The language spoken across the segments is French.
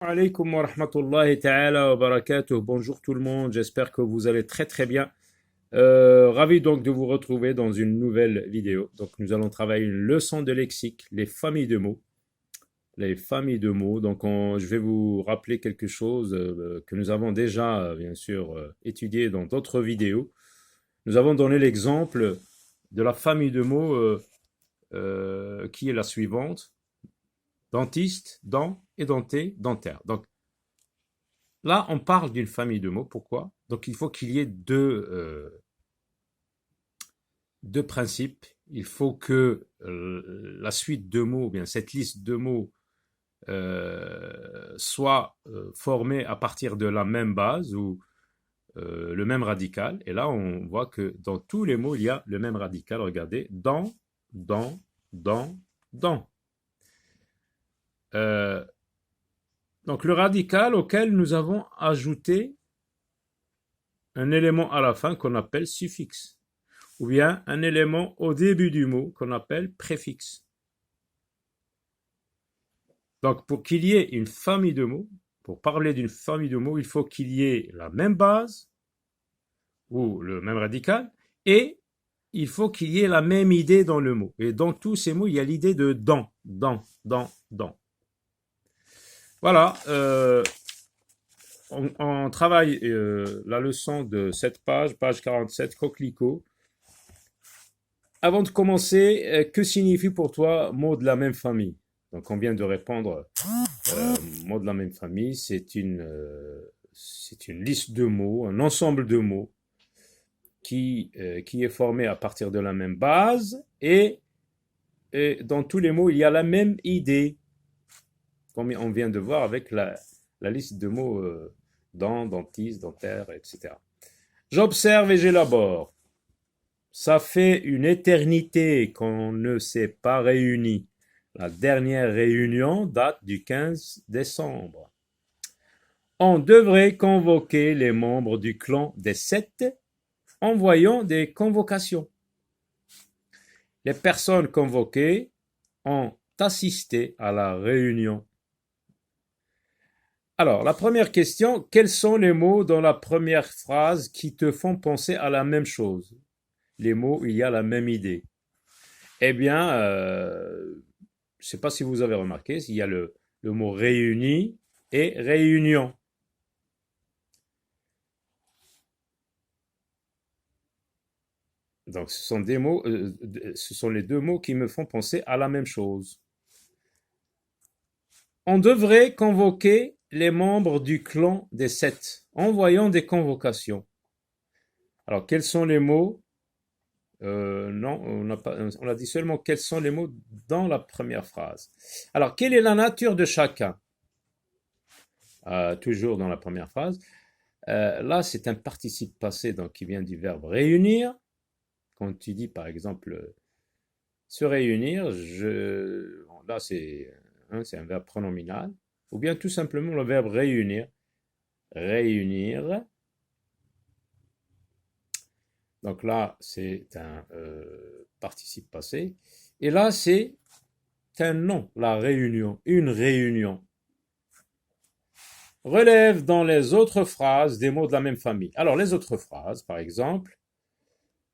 Alaikum wa rahmatullahi ta'ala wa barakatuh. Bonjour tout le monde, j'espère que vous allez très très bien. Ravi donc de vous retrouver dans une nouvelle vidéo. Donc nous allons travailler une leçon de lexique, les familles de mots. Les familles de mots. Donc je vais vous rappeler quelque chose que nous avons déjà bien sûr étudié dans d'autres vidéos. Nous avons donné l'exemple de la famille de mots qui est la suivante. Dentiste, dent et denté, dentaire. Donc là, on parle d'une famille de mots. Pourquoi? Donc, il faut qu'il y ait deux principes. Il faut que la suite de mots, bien cette liste de mots, soit formée à partir de la même base ou le même radical. Et là, on voit que dans tous les mots, il y a le même radical. Regardez, dans, dans. Euh, donc, le radical auquel nous avons ajouté un élément à la fin qu'on appelle suffixe, ou bien un élément au début du mot qu'on appelle préfixe. Donc, pour qu'il y ait une famille de mots, pour parler d'une famille de mots, il faut qu'il y ait la même base ou le même radical et il faut qu'il y ait la même idée dans le mot. Et dans tous ces mots, il y a l'idée de dans. Voilà, on travaille la leçon de cette page 47, coquelicot. Avant de commencer, que signifie pour toi mot de la même famille? Donc on vient de répondre, mot de la même famille, c'est une liste de mots, un ensemble de mots qui est formé à partir de la même base et dans tous les mots il y a la même idée, comme on vient de voir avec la liste de mots dent, dentiste, dentaire, etc. J'observe et j'élabore. Ça fait une éternité qu'on ne s'est pas réunis. La dernière réunion date du 15 décembre. On devrait convoquer les membres du clan des Sept en envoyant des convocations. Les personnes convoquées ont assisté à la réunion. Alors, la première question, quels sont les mots dans la première phrase qui te font penser à la même chose? Les mots où il y a la même idée. Eh bien, je ne sais pas si vous avez remarqué, il y a le mot réuni et réunion. Donc, ce sont des mots, ce sont les deux mots qui me font penser à la même chose. On devrait convoquer les membres du clan des Sept, envoyant des convocations. Alors, quels sont les mots? Non, on a dit seulement quels sont les mots dans la première phrase. Alors, quelle est la nature de chacun? Toujours dans la première phrase. Là, c'est un participe passé donc, qui vient du verbe réunir. Quand tu dis, par exemple, se réunir, là, c'est un verbe pronominal. Ou bien tout simplement le verbe réunir. Réunir. Donc là, c'est un participe passé. Et là, c'est un nom, la réunion, une réunion. Relève dans les autres phrases des mots de la même famille. Alors, les autres phrases, par exemple,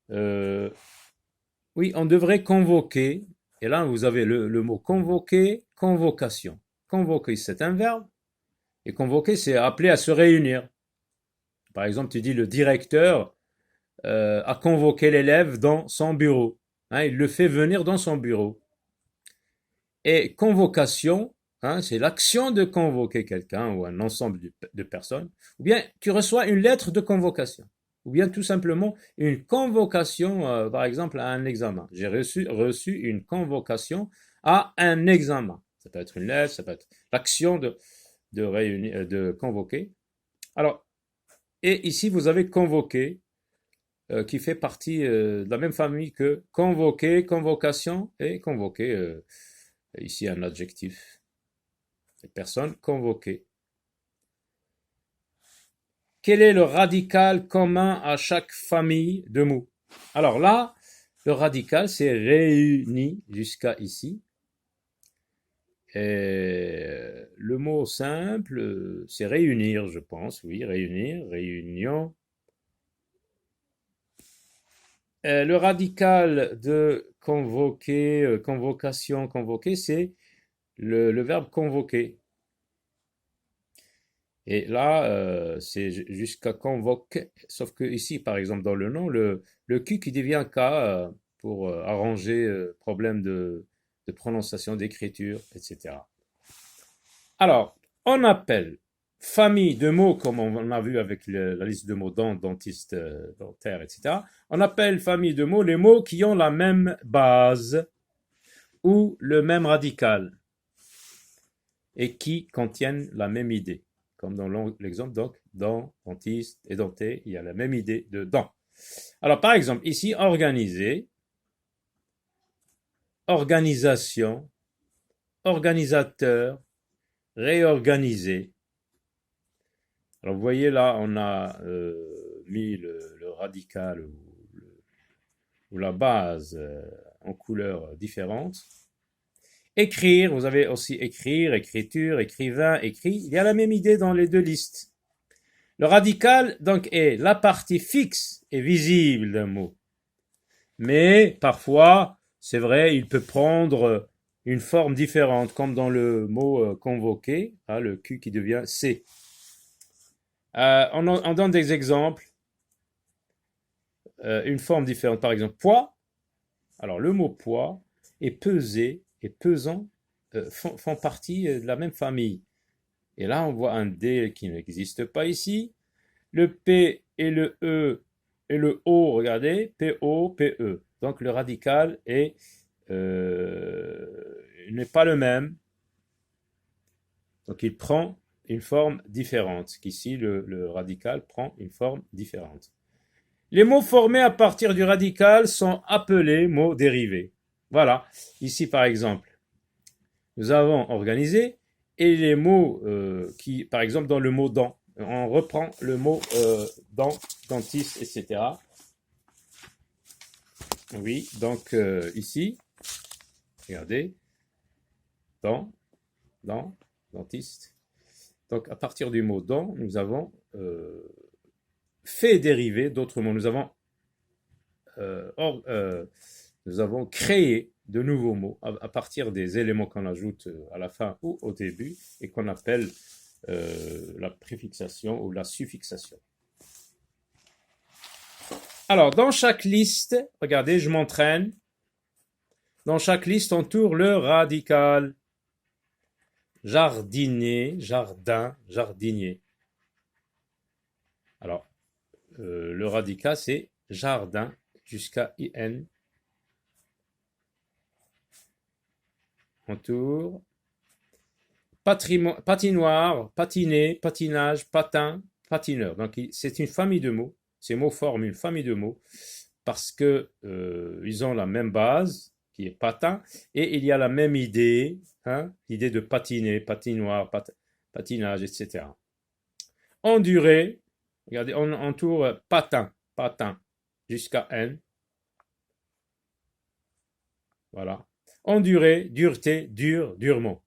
oui, on devrait convoquer, et là, vous avez le mot convoquer, convocation. Convoquer, c'est un verbe, et convoquer, c'est appeler à se réunir. Par exemple, tu dis le directeur a convoqué l'élève dans son bureau. Hein, il le fait venir dans son bureau. Et convocation, hein, c'est l'action de convoquer quelqu'un ou un ensemble de personnes. Ou bien tu reçois une lettre de convocation. Ou bien tout simplement une convocation, par exemple, à un examen. J'ai reçu une convocation à un examen. Ça peut être une lettre, ça peut être l'action de réunir, de convoquer. Alors, et ici, vous avez convoqué, qui fait partie de la même famille que convoquer, convocation et convoquer, ici un adjectif. Les personnes convoquées. Quel est le radical commun à chaque famille de mots? Alors là, le radical, c'est réuni jusqu'à ici. Et le mot simple, c'est réunir, je pense, oui, réunir, réunion. Le radical de convoquer, convocation, convoquer, c'est le verbe convoquer. Et là, c'est jusqu'à convoque, sauf que ici, par exemple, dans le nom, le Q qui devient K pour arranger problème de prononciation, d'écriture, etc. Alors, on appelle famille de mots, comme on a vu avec la liste de mots dent, dentiste, dentaire, etc. On appelle famille de mots les mots qui ont la même base ou le même radical et qui contiennent la même idée. Comme dans l'exemple, donc, dent, dentiste et denté, il y a la même idée de dent. Alors, par exemple, ici, organiser, organisation, organisateur, réorganiser. Alors, vous voyez là, on a mis le radical ou la base en couleurs différentes. Écrire, vous avez aussi écrire, écriture, écrivain, écrit. Il y a la même idée dans les deux listes. Le radical, donc, est la partie fixe et visible d'un mot. Mais, parfois, c'est vrai, il peut prendre une forme différente, comme dans le mot convoquer, hein, le Q qui devient C. On donne des exemples. Une forme différente, par exemple, poids. Alors, le mot poids et peser et pesant font partie de la même famille. Et là, on voit un D qui n'existe pas ici. Le P et le E et le O, regardez, P-O, P-E. Donc le radical n'est pas le même. Donc il prend une forme différente. Qu'ici, le radical prend une forme différente. Les mots formés à partir du radical sont appelés mots dérivés. Voilà. Ici, par exemple, nous avons organisé et les mots qui, par exemple, dans le mot dent, on reprend le mot dent, dentiste, etc. Oui, donc ici, regardez, dent, dentiste. Donc à partir du mot dent, nous avons fait dériver d'autres mots. Nous avons créé de nouveaux mots à partir des éléments qu'on ajoute à la fin ou au début et qu'on appelle la préfixation ou la suffixation. Alors, dans chaque liste, regardez, je m'entraîne. Dans chaque liste, on tourne le radical. Jardiner, jardin, jardinier. Alors, le radical, c'est jardin jusqu'à IN. On tourne. Patinoire, patiner, patinage, patin, patineur. Donc, c'est une famille de mots. Ces mots forment une famille de mots parce que ils ont la même base, qui est patin, et il y a la même idée, hein, l'idée de patiner, patinoire, patinage, etc. Endurer, regardez, on entoure patin, patin, jusqu'à N. Voilà. Endurer, dureté, dur, durement.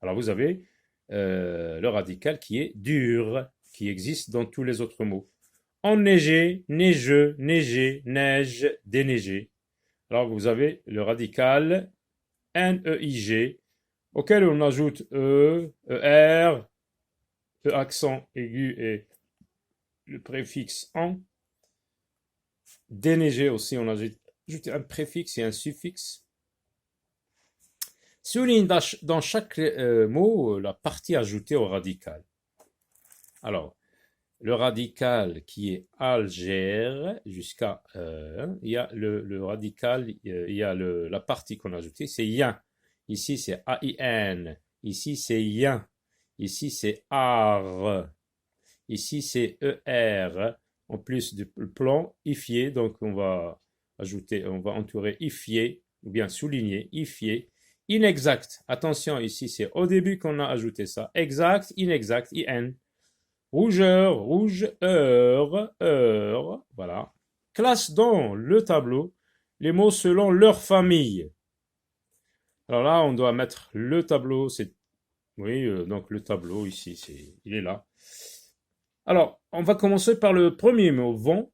Alors vous avez le radical qui est dur, qui existe dans tous les autres mots. Enneiger, neigeux, neiger, neige, déneiger. Alors vous avez le radical N-E-I-G, auquel on ajoute E, E-R, E accent aigu et le préfixe en. Déneiger aussi, on ajoute un préfixe et un suffixe. Souligne dans chaque mot la partie ajoutée au radical. Alors, le radical qui est algère jusqu'à il y a le radical, il y a la partie qu'on a ajoutée, c'est yin. Ici c'est AIN, ici c'est yin, ici c'est ar, ici c'est ER, en plus du plan ifié, donc on va entourer ifié, ou bien souligner ifié. Inexact, attention ici c'est au début qu'on a ajouté ça, exact, inexact, IN. Rougeur, rouge, heure, voilà. Classe dans le tableau les mots selon leur famille. Alors là, on doit mettre le tableau, c'est Oui, donc le tableau ici, il est là. Alors, on va commencer par le premier mot, vont.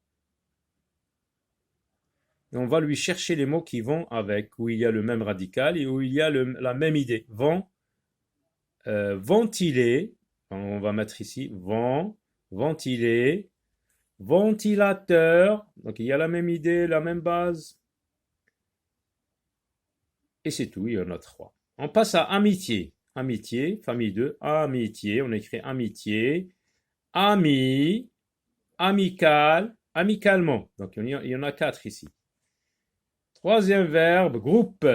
Et on va lui chercher les mots qui vont avec, où il y a le même radical et où il y a la même idée. Vont, ventiler, on va mettre ici, vent, ventiler, ventilateur, donc il y a la même idée, la même base. Et c'est tout, il y en a trois. On passe à amitié. Amitié, famille 2, amitié, on écrit amitié, ami, amical, amicalement. Donc il y en a quatre ici. Troisième verbe, groupe.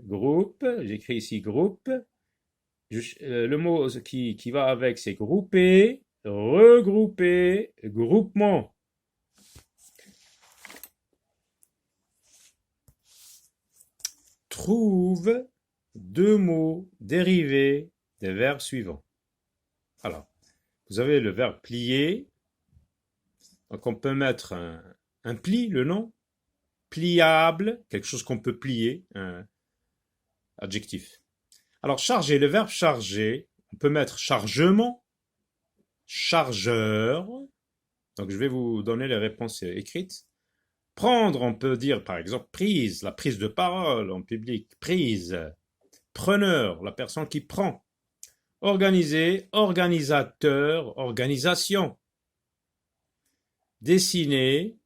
Groupe, j'écris ici groupe. Le mot qui va avec, c'est grouper, regrouper, groupement. Trouve deux mots dérivés des verbes suivants. Alors, vous avez le verbe plier. Donc, on peut mettre un pli, le nom. Pliable, quelque chose qu'on peut plier, un adjectif. Alors, charger, le verbe charger, on peut mettre chargement, chargeur. Donc, je vais vous donner les réponses écrites. Prendre, on peut dire par exemple prise, la prise de parole en public, prise. Preneur, la personne qui prend. Organiser, organisateur, organisation. Dessiner,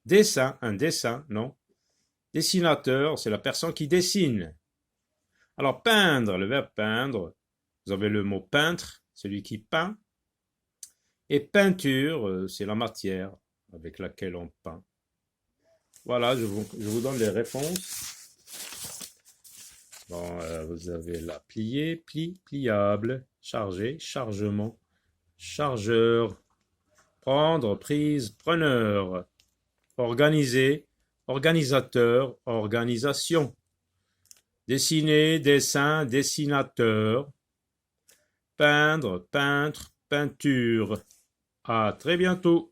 dessin, un dessin, non. Dessinateur, c'est la personne qui dessine. Alors peindre, le verbe peindre, vous avez le mot peintre, celui qui peint. Et peinture, c'est la matière avec laquelle on peint. Voilà, je vous donne les réponses. Bon, vous avez la plier, pli, pliable, charger, chargement, chargeur, prendre, prise, preneur, organiser, organisateur, organisation, dessiner, dessin, dessinateur, peindre, peintre, peinture. À très bientôt.